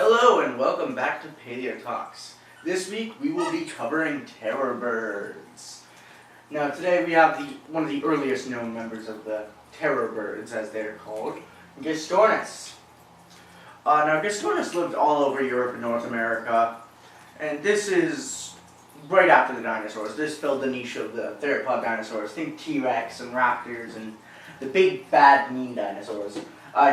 Hello and welcome back to Paleotalks. This week we will be covering terror birds. Now today we have one of the earliest known members of the terror birds, as they're called, Gastornis. Now Gastornis lived all over Europe and North America, and this is right after the dinosaurs. This filled the niche of the theropod dinosaurs. Think T-Rex and raptors and the big bad mean dinosaurs.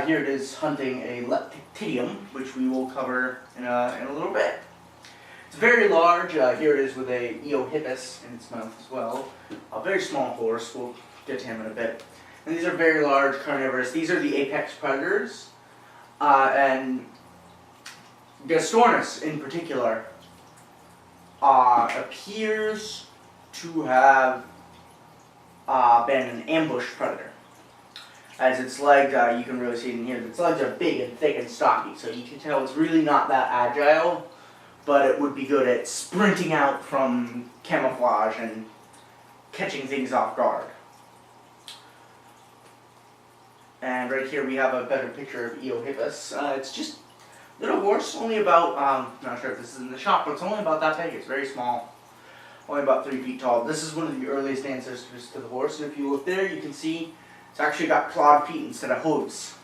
Here it is hunting a leptictidium, which we will cover in a little bit. It's very large. Here it is with a eohippus in its mouth as well. A very small horse. We'll get to him in a bit. And these are very large carnivorous. These are the apex predators. And Gastornis in particular appears to have been an ambush predator. As its legs, you can really see it in here, its legs are big and thick and stocky, so you can tell it's really not that agile, but it would be good at sprinting out from camouflage and catching things off guard. And right here we have a better picture of eohippus. It's just a little horse, only about, not sure if this is in the shop, but it's only about that big. It's very small, only about 3 feet tall. This is one of the earliest ancestors to the horse, and if you look there, you can see it's actually got clawed feet instead of hooves.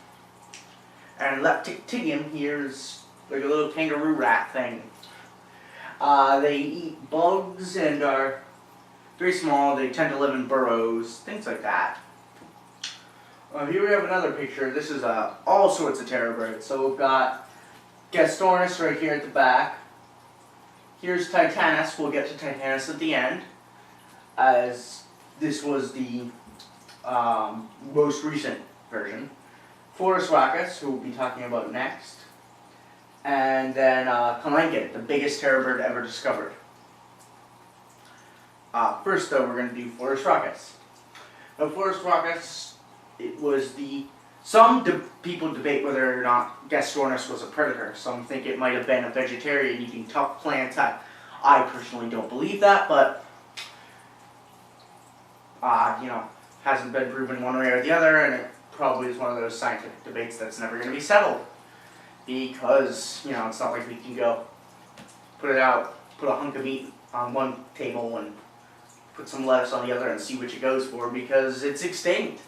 And leptictidium here is like a little kangaroo rat thing. They eat bugs and are very small. They tend to live in burrows, things like that. Here we have another picture. This is all sorts of terror birds. So we've got Gastornis right here at the back. Here's Titanus. We'll get to Titanus at the end, as this was the most recent version. Terroriz, who we'll be talking about next. And then Kalankin, the biggest terror bird ever discovered. First though, we're going to do Terroriz. Now Terroriz, it was some people debate whether or not Gastornis was a predator. Some think it might have been a vegetarian eating tough plants. I personally don't believe that, but hasn't been proven one way or the other, and it probably is one of those scientific debates that's never going to be settled. Because, it's not like we can go put a hunk of meat on one table and put some lettuce on the other and see which it goes for, because it's extinct.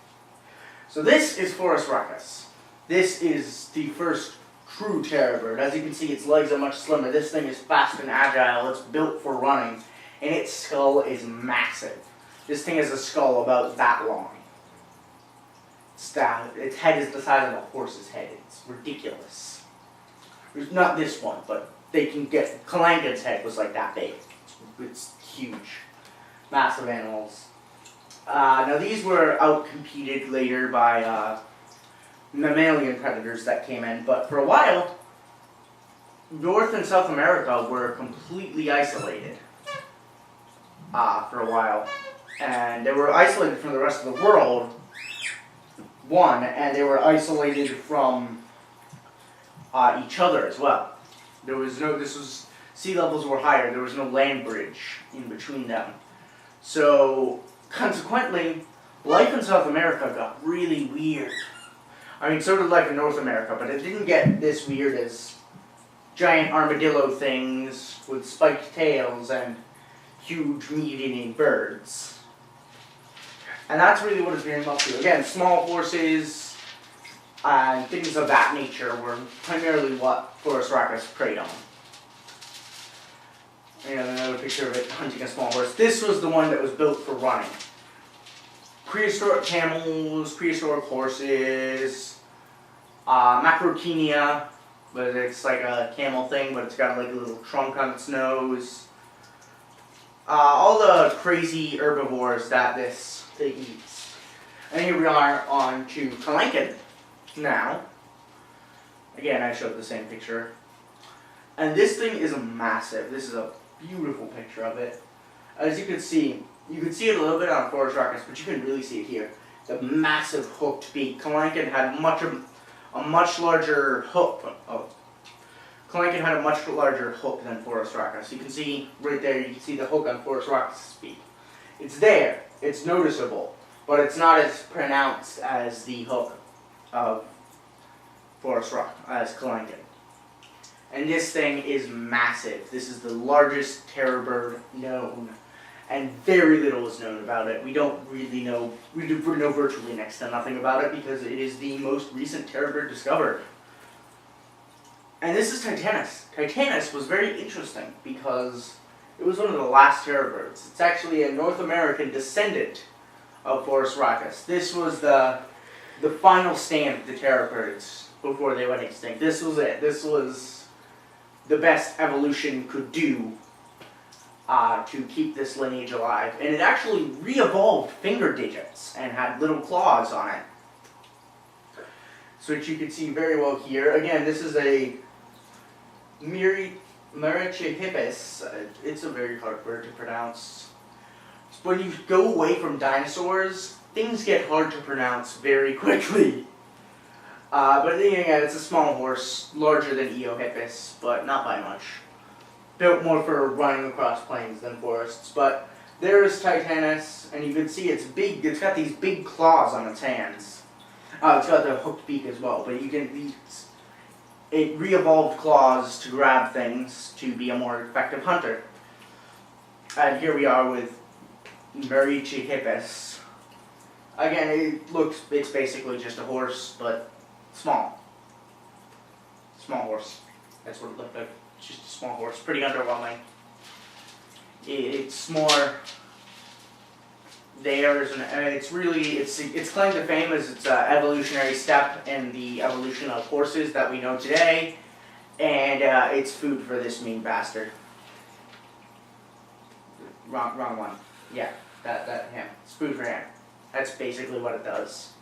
So this is Terroriz. This is the first true terror bird. As you can see, its legs are much slimmer. This thing is fast and agile. It's built for running, and its skull is massive. This thing has a skull about that long. Its head is the size of a horse's head. It's ridiculous. There's not this one, but they can get... Kalankin's head was like that big. It's huge. Massive animals. Now these were outcompeted later by mammalian predators that came in, but for a while, North and South America were completely isolated. For a while. And they were isolated from the rest of the world, and they were isolated from each other as well. Sea levels were higher, there was no land bridge in between them. So, consequently, life in South America got really weird. I mean, so did life in North America, but it didn't get this weird as giant armadillo things with spiked tails and huge meat-eating birds. And that's really what it's been up to. Again, small horses and things of that nature were primarily what Terroriz preyed on. And another picture of it hunting a small horse. This was the one that was built for running. Prehistoric camels, prehistoric horses, Macrokinia, but it's like a camel thing, but it's got like a little trunk on its nose. All the crazy herbivores that this thing eats. And here we are on to Kalankin now. Again, I showed the same picture. And this thing is massive. This is a beautiful picture of it. As you can see it a little bit on Terroriz, but you can really see it here. The massive hooked beak. Kalankin had a much larger hook. Kalankin had a much larger hook than Terroriz. You can see right there, you can see the hook on Terroriz's beak. It's there, it's noticeable, but it's not as pronounced as the hook of Terroriz, as Kalankin. And this thing is massive. This is the largest terror bird known. And very little is known about it. We don't really know, we know virtually next to nothing about it because it is the most recent terror bird discovered. And this is Titanus. Titanus was very interesting because it was one of the last terror birds. It's actually a North American descendant of Forest Racus. This was the final stand of the terror birds before they went extinct. This was it. This was the best evolution could do to keep this lineage alive. And it actually re-evolved finger digits and had little claws on it. So which you can see very well here. Again, this is a Merichihippus. It's a very hard word to pronounce. When you go away from dinosaurs, things get hard to pronounce very quickly. But again, it's a small horse, larger than Eohippus, but not by much. Built more for running across plains than forests. But there's Titanus, and you can see it's big. It's got these big claws on its hands. It's got the hooked beak as well, but you can. It re-evolved claws to grab things to be a more effective hunter. And here we are with Merichihippus. Again, it's basically just a horse, but small. Small horse. That's what it looked like. It's just a small horse. Pretty underwhelming. It's more theirs, and it's claim to fame as its evolutionary step in the evolution of horses that we know today, and it's food for this mean bastard. Wrong one. Yeah, that him. It's food for him. That's basically what it does.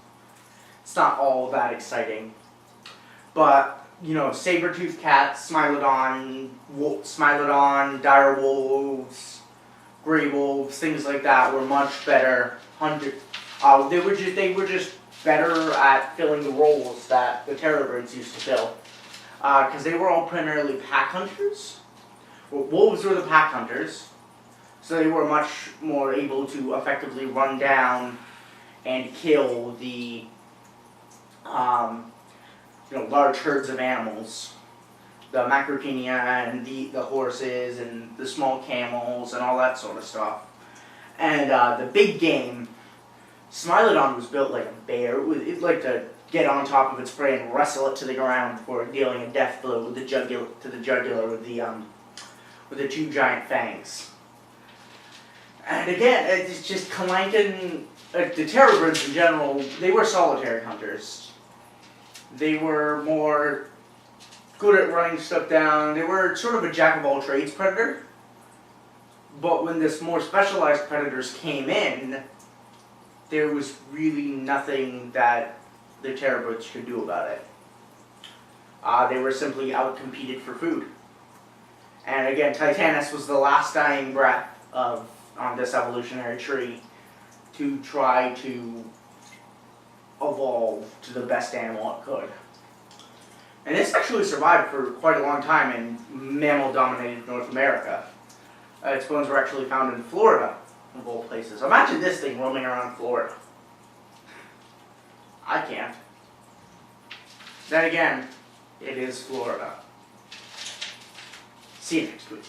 It's not all that exciting, but you know, saber-toothed cats, Smilodon, dire wolves, gray wolves, things like that were much better hunted. They were just better at filling the roles that the terror birds used to fill, because they were all primarily pack hunters. Well, wolves were the pack hunters, so they were much more able to effectively run down and kill the large herds of animals, the macropenia and the horses and the small camels and all that sort of stuff. And the big game, Smilodon was built like a bear. It liked to get on top of its prey and wrestle it to the ground before dealing a death blow with the jugular with the two giant fangs. And again, it's just clanking. The terror birds in general, they were solitary hunters. They were more good at running stuff down. They were sort of a jack-of-all-trades predator. But when this more specialized predators came in, there was really nothing that the terror birds could do about it. They were simply outcompeted for food. And again, Titanus was the last dying breath on this evolutionary tree to try to evolve to the best animal it could. And this actually survived for quite a long time in mammal-dominated North America. Its bones were actually found in Florida, of all places. Imagine this thing roaming around Florida. I can't. Then again, it is Florida. See you next week.